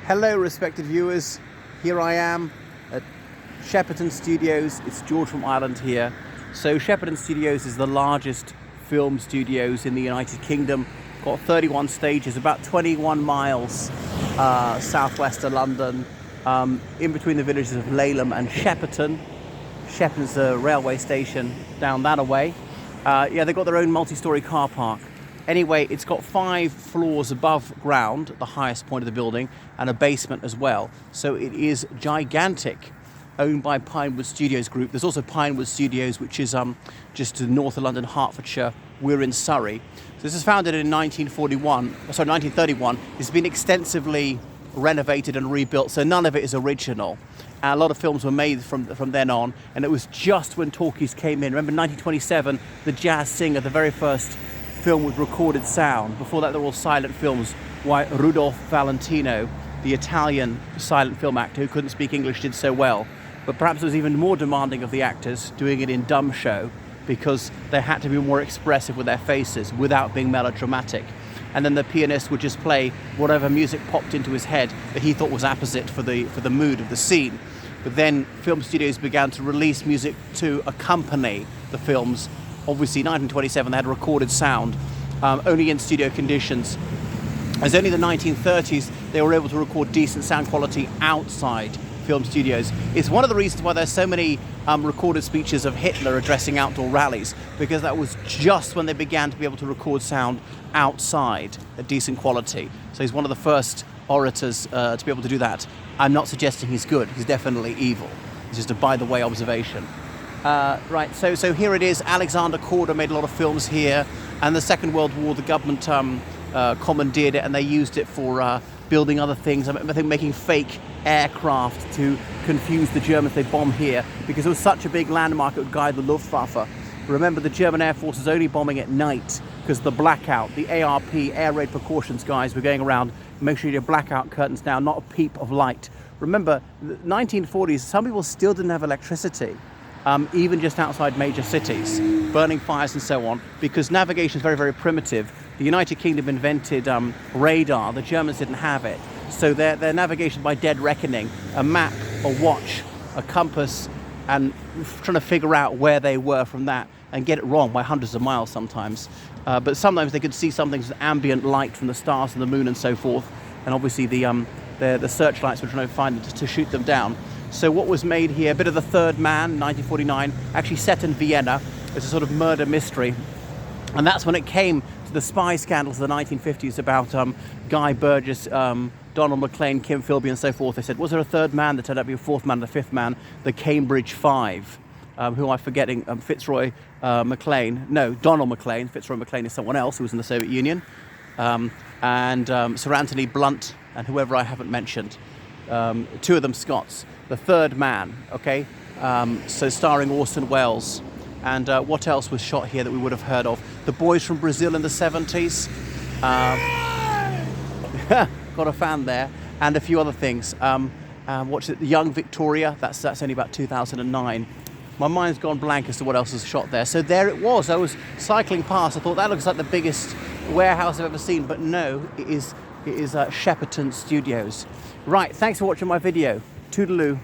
Hello respected viewers, here I am at Shepperton Studios. It's George from Ireland here. So Shepperton Studios is the largest film studios in the United Kingdom. Got 31 stages, about 21 miles southwest of London, in between the villages of Laleham and Shepperton. Shepperton's a railway station down that away. Yeah, they've got their own multi-storey car park. Anyway, it's got 5 floors above ground, the highest point of the building, and a basement as well. So it is gigantic, owned by Pinewood Studios Group. There's also Pinewood Studios, which is just to the north of London, Hertfordshire. We're in Surrey. So this is founded in 1931. It's been extensively renovated and rebuilt, so none of it is original. And a lot of films were made from then on, and it was just when talkies came in. Remember 1927, The Jazz Singer, the very first film with recorded sound. Before that, they were all silent films. Why Rudolph Valentino, the Italian silent film actor who couldn't speak English, did so well. But perhaps it was even more demanding of the actors doing it in dumb show, because they had to be more expressive with their faces without being melodramatic. And then the pianist would just play whatever music popped into his head that he thought was apposite for the mood of the scene. But then film studios began to release music to accompany the films. Obviously, 1927, they had recorded sound, only in studio conditions. As only in the 1930s, they were able to record decent sound quality outside film studios. It's one of the reasons why there's so many recorded speeches of Hitler addressing outdoor rallies, because that was just when they began to be able to record sound outside at decent quality. So he's one of the first orators to be able to do that. I'm not suggesting he's good, he's definitely evil. It's just a by-the-way observation. Right, so here it is. Alexander Korda made a lot of films here, and the Second World War, the government commandeered it, and they used it for building other things. I think making fake aircraft to confuse the Germans. They bomb here because it was such a big landmark. It would guide the Luftwaffe. Remember, the German Air Force was only bombing at night because the blackout, the ARP, air raid precautions guys, were going around. Make sure your blackout curtains down, not a peep of light. Remember, the 1940s, some people still didn't have electricity. Even just outside major cities, burning fires and so on, because navigation is very, very primitive. The United Kingdom invented radar. The Germans didn't have it. So their navigation by dead reckoning, a map, a watch, a compass, and trying to figure out where they were from that and get it wrong by hundreds of miles sometimes. But sometimes they could see something as ambient light from the stars and the moon and so forth. And obviously the searchlights were trying to find it to shoot them down. So what was made here, a bit of The Third Man, 1949, actually set in Vienna. It's a sort of murder mystery. And that's when it came to the spy scandals of the 1950s about Guy Burgess, Donald McLean, Kim Philby and so forth. They said, was there a third man? There turned out to be a fourth man and a fifth man, the Cambridge Five, who I'm forgetting, Fitzroy McLean. No, Donald McLean. Fitzroy McLean is someone else who was in the Soviet Union. And Sir Anthony Blunt and whoever I haven't mentioned. 2 of them Scots. The Third Man, okay? So starring Orson Welles. And what else was shot here that we would have heard of? The Boys from Brazil in the 70s. Got a fan there. And a few other things. What's it? Young Victoria. That's only about 2009. My mind's gone blank as to what else was shot there. So there it was. I was cycling past. I thought that looks like the biggest warehouse I've ever seen. But no, it is Shepperton Studios. Right, thanks for watching my video. Toodaloo.